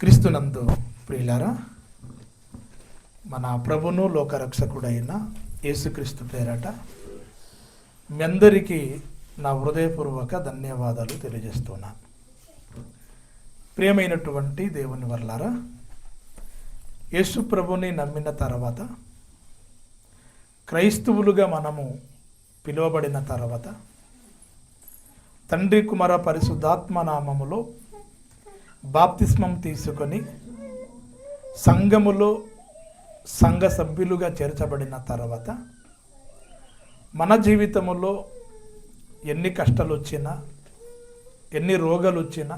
క్రీస్తునందు ప్రియులారా, మన ప్రభును లోకరక్షకుడైన యేసుక్రీస్తు పేరట మీ అందరికీ నా హృదయపూర్వక ధన్యవాదాలు తెలియజేస్తున్నాను. ప్రియమైనటువంటి దేవుని వర్లారా, యేసు ప్రభుని నమ్మిన తర్వాత, క్రైస్తవులుగా మనము పిలువబడిన తర్వాత, తండ్రి కుమార పరిశుద్ధాత్మ నామములో బాప్తిస్మం తీసుకొని సంఘములో సంఘ సభ్యులుగా చేర్చబడిన తర్వాత, మన జీవితంలో ఎన్ని కష్టాలు వచ్చినా, ఎన్ని రోగాలు వచ్చినా,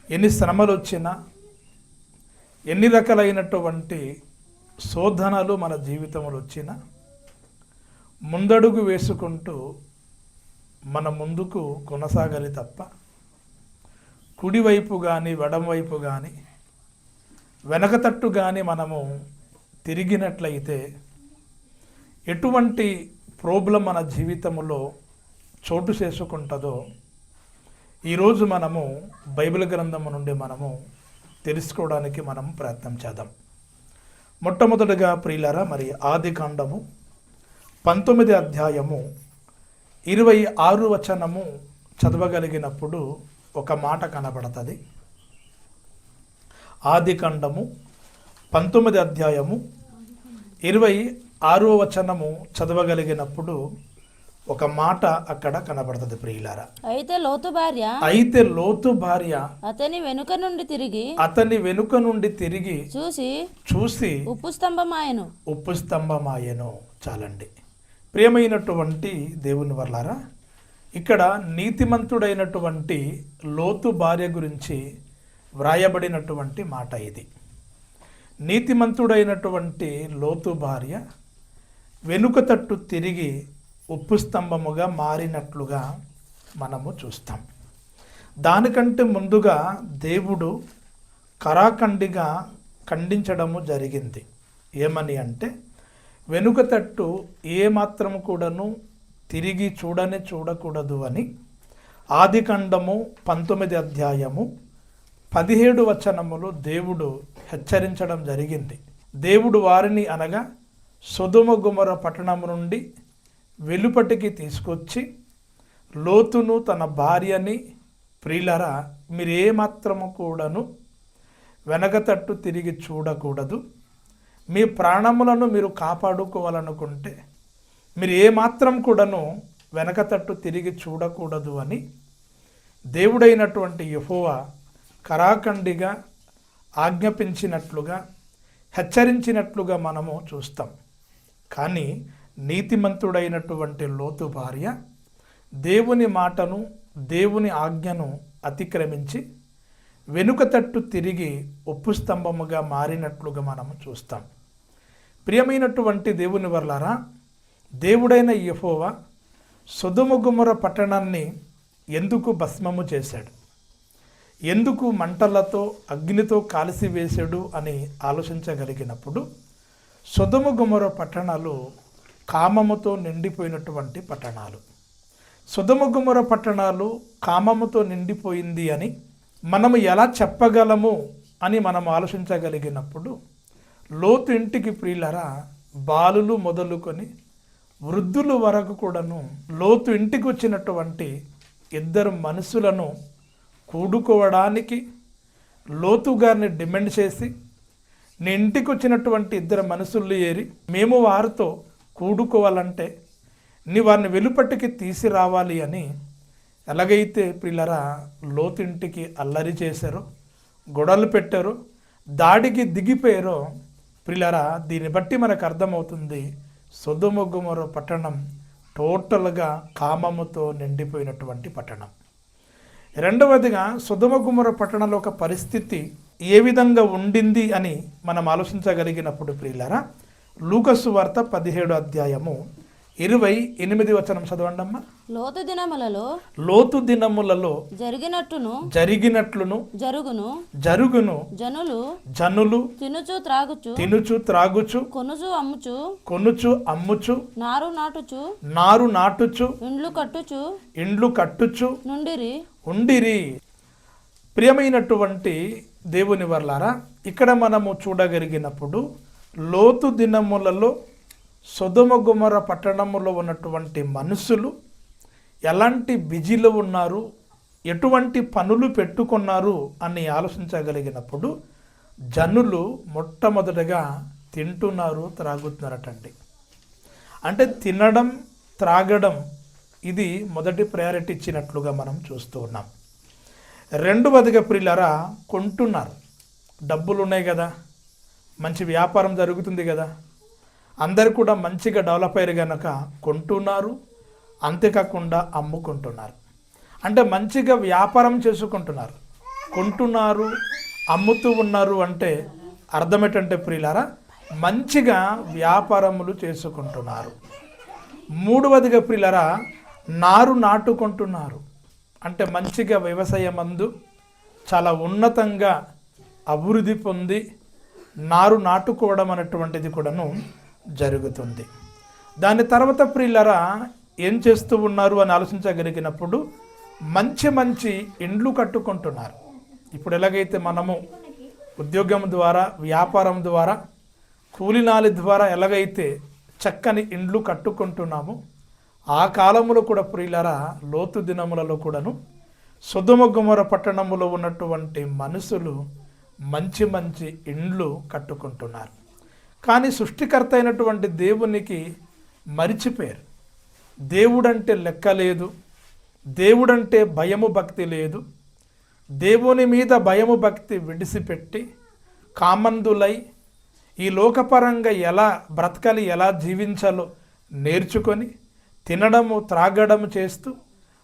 ఎన్ని శ్రమలు వచ్చినా, ఎన్ని రకాలైనటువంటి శోధనలు మన జీవితంలో వచ్చినా, ముందడుగు వేసుకుంటూ మన ముందుకు కొనసాగాలి తప్ప కుడివైపు కానీ ఎడమవైపు కానీ వెనకతట్టు కానీ మనము తిరిగినట్లయితే ఎటువంటి ప్రాబ్లం మన జీవితంలో చోటు చేసుకుంటుందో ఈరోజు మనము బైబిల్ గ్రంథము నుండి మనము తెలుసుకోవడానికి మనం ప్రయత్నం చేద్దాం. మొట్టమొదటిగా ప్రియులారా, మరి ఆదికాండము 19 అధ్యాయము 26 వచనము చదవగలిగినప్పుడు ఒక మాట కనబడుతుంది. ఆదికాండము 19 అధ్యాయము 26 వచనము చదవగలిగినప్పుడు ఒక మాట అక్కడ కనబడుతుంది ప్రియులారా. అయితే లోతు భార్య అతని వెనుక నుండి తిరిగి చూసి ఉప్పు స్తంభమాయెను. చాలండి. ప్రియమైనటువంటి దేవుని వర్లారా, ఇక్కడ నీతిమంతుడైనటువంటి లోతు భార్య గురించి వ్రాయబడినటువంటి మాట ఇది. నీతిమంతుడైనటువంటి లోతు భార్య వెనుక తట్టు తిరిగి ఉప్పు స్తంభముగా మారినట్లుగా మనము చూస్తాం. దానికంటే ముందుగా దేవుడు కరాఖండిగా ఖండించడము జరిగింది. ఏమని అంటే, వెనుక తట్టు ఏమాత్రము కూడాను తిరిగి చూడకూడదు అని ఆదికాండము 19 అధ్యాయము 17 వచనములు దేవుడు హెచ్చరించడం జరిగింది. దేవుడు వారిని అనగా సొదొమ గొమొర్రా పట్టణము నుండి వెలుపటికి తీసుకొచ్చి లోతును తన భార్యని, ప్రియులారా, మీరు ఏమాత్రము కూడాను వెనకతట్టు తిరిగి చూడకూడదు, మీ ప్రాణములను మీరు కాపాడుకోవాలనుకుంటే మీరు ఏమాత్రం కూడాను వెనకతట్టు తిరిగి చూడకూడదు అని దేవుడైనటువంటి యెహోవా కరాఖండిగా ఆజ్ఞాపించినట్లుగా హెచ్చరించినట్లుగా మనము చూస్తాం. కానీ నీతిమంతుడైనటువంటి లోతు భార్య దేవుని మాటను, దేవుని ఆజ్ఞను అతిక్రమించి వెనుకతట్టు తిరిగి ఉప్పు స్తంభముగా మారినట్లుగా మనము చూస్తాం. ప్రియమైనటువంటి దేవుని వర్లారా, దేవుడైన యెహోవా సొదొమ గొమొర్రా పట్టణాన్ని ఎందుకు భస్మము చేశాడు, ఎందుకు మంటలతో అగ్నితో కాల్చివేశాడు అని ఆలోచించగలిగినప్పుడు, సొదొమ గొమొర్రా పట్టణాలు కామముతో నిండిపోయినటువంటి పట్టణాలు. సొదొమ గొమొర్రా పట్టణాలు కామముతో నిండిపోయింది అని మనము ఎలా చెప్పగలము అని మనం ఆలోచించగలిగినప్పుడు, లోతు ఇంటికి ప్రియులారా బాలులు మొదలుకొని వృద్ధుల వరకు కూడాను లోతు ఇంటికి వచ్చినటువంటి 2 మనుషులను కూడుకోవడానికి లోతు గారిని డిమాండ్ చేసి, నీ ఇంటికి వచ్చినటువంటి 2 మనుషులు ఏరి మేము వారితో కూడుకోవాలంటే నీ వారిని వెలుపటికి తీసిరావాలి అని ఎలాగైతే ప్రియులారా లోతు ఇంటికి అల్లరి చేశారో, గొడవలు పెట్టారో, దాడికి దిగిపోయారో ప్రియులారా, దీన్ని బట్టి మనకు అర్థమవుతుంది సొదొమ గొమొర్రా పట్టణం టోటల్గా కామముతో నిండిపోయినటువంటి పట్టణం. రెండవదిగా సొదొమ గొమొర్రా పట్టణంలో ఒక పరిస్థితి ఏ విధంగా ఉండింది అని మనం ఆలోచించగలిగినప్పుడు ప్రియులారా, లూకా సువార్త 17 అధ్యాయము 28 వచనం చదవండి అమ్మా. లోతు దినములలో జరిగినట్లును జరుగును జనులు తినుచు త్రాగుచు కొనుచు అమ్ముచు నారు నాటుచు ఇండ్లు కట్టుచు ఉండిరి. ప్రియమైనటువంటి దేవుని వర్లారా, ఇక్కడ మనము చూడగలిగినప్పుడు లోతు దినములలో సొదొమ గొమొర్రా పట్టణములో ఉన్నటువంటి మనుషులు ఎలాంటి బిజీలో ఉన్నారు, ఎటువంటి పనులు పెట్టుకున్నారు అని ఆలోచించగలిగినప్పుడు జనులు మొట్టమొదటగా తింటున్నారు, త్రాగుతున్నారటండి. అంటే తినడం, త్రాగడం ఇది మొదటి ప్రయారిటీ ఇచ్చినట్లుగా మనం చూస్తూ ఉన్నాం. రెండవదిగా ప్రియులారా, కొంటున్నారు. డబ్బులు ఉన్నాయి కదా, మంచి వ్యాపారం జరుగుతుంది కదా, అందరు కూడా మంచిగా డెవలప్ అయ్యారు కనుక కొంటున్నారు, అంతేకాకుండా అమ్ముకుంటున్నారు. అంటే మంచిగా వ్యాపారం చేసుకుంటున్నారు, కొంటున్నారు, అమ్ముతూ ఉన్నారు. అంటే అర్థం ఏంటంటే ప్రియులారా, మంచిగా వ్యాపారములు చేసుకుంటున్నారు. మూడవదిగా ప్రియులారా, నారు నాటుకుంటున్నారు. అంటే మంచిగా వ్యవసాయమందు చాలా ఉన్నతంగా అభివృద్ధి పొంది నారు నాటుకోవడం అనేటువంటిది కూడాను జరుగుతుంది. దాని తర్వాత ప్రియులారా ఏం చేస్తూ ఉన్నారు అని ఆలోచించగలిగినప్పుడు మంచి మంచి ఇండ్లు కట్టుకుంటున్నారు. ఇప్పుడు ఎలాగైతే మనము ఉద్యోగం ద్వారా, వ్యాపారం ద్వారా, కూలినాలి ద్వారా ఎలాగైతే చక్కని ఇండ్లు కట్టుకుంటున్నాము, ఆ కాలంలో కూడా ప్రియులారా లోతు దినములలో కూడాను సొదొమ గొమొర్రా పట్టణములో ఉన్నటువంటి మనుషులు మంచి మంచి ఇండ్లు కట్టుకుంటున్నారు. కానీ సృష్టికర్త అయినటువంటి దేవునికి మరిచిపోయారు. దేవుడంటే లెక్క లేదు, దేవుడంటే భయము భక్తి లేదు. దేవుని మీద భయము భక్తి విడిసిపెట్టి కామందులై ఈ లోకపరంగా ఎలా బ్రతకాలి, ఎలా జీవించాలో నేర్చుకొని తినడము, త్రాగడము చేస్తూ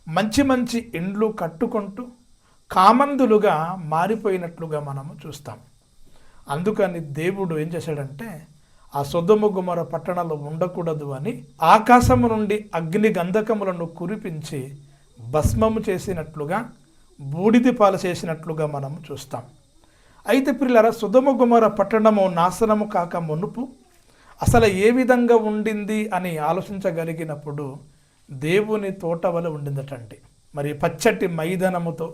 మంచి మంచి ఇండ్లు కట్టుకుంటూ కామందులుగా మారిపోయినట్లుగా మనము చూస్తాం. అందుకని దేవుడు ఏం చేశాడంటే ఆ సొదొమ గొమొర్రా పట్టణంలో ఉండకూడదు అని ఆకాశము నుండి అగ్ని గంధకములను కురిపించి భస్మము చేసినట్లుగా, బూడిది పాలు చేసినట్లుగా మనము చూస్తాం. అయితే ప్రియులారా, సొదొమ గొమొర్రా పట్టణము నాశనము కాక మునుపు అసలు ఏ విధంగా ఉండింది అని ఆలోచించగలిగినప్పుడు దేవుని తోట వలె ఉండిందటండి. మరి పచ్చటి మైదానముతో,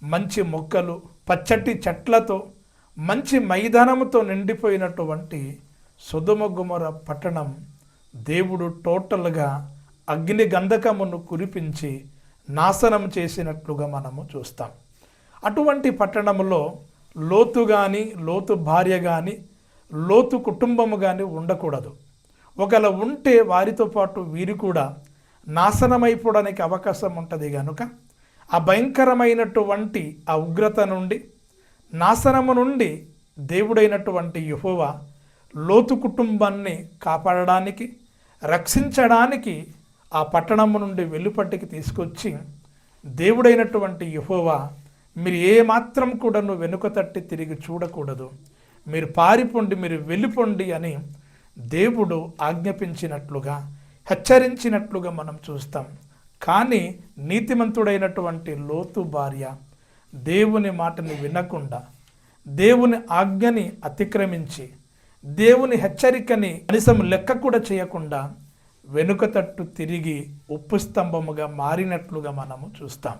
మంచి మొక్కలు, పచ్చటి చెట్లతో, మంచి మైదానముతో నిండిపోయినటువంటి సొదొమ గొమొర్రా పట్టణం దేవుడు టోటల్గా అగ్ని గంధకమును కురిపించి నాశనం చేసినట్లుగా మనము చూస్తాం. అటువంటి పట్టణములో లోతు కానీ, లోతు భార్య కానీ, లోతు కుటుంబము కానీ ఉండకూడదు. ఒకవేళ ఉంటే వారితో పాటు వీరు కూడా నాశనమైపోవడానికి అవకాశం ఉంటుంది. కనుక ఆ భయంకరమైనటువంటి ఆ ఉగ్రత నుండి, నాశనము నుండి దేవుడైనటువంటి యెహోవా లోతు కుటుంబాన్ని కాపాడడానికి, రక్షించడానికి ఆ పట్టణము నుండి వెలుపటికి తీసుకొచ్చి దేవుడైనటువంటి యెహోవా మీరు ఏమాత్రం కూడా వెనుక తట్టి తిరిగి చూడకూడదు, మీరు పారిపోండి, మీరు వెళ్ళిపోండి అని దేవుడు ఆజ్ఞాపించినట్లుగా, హెచ్చరించినట్లుగా మనం చూస్తాం. కానీ నీతిమంతుడైనటువంటి లోతు భార్య దేవుని మాటని వినకుండా, దేవుని ఆజ్ఞని అతిక్రమించి, దేవుని హెచ్చరికని కనీసం లెక్క కూడా చేయకుండా వెనుక తట్టు తిరిగి ఉప్పు స్తంభముగా మారినట్లుగా మనము చూస్తాం.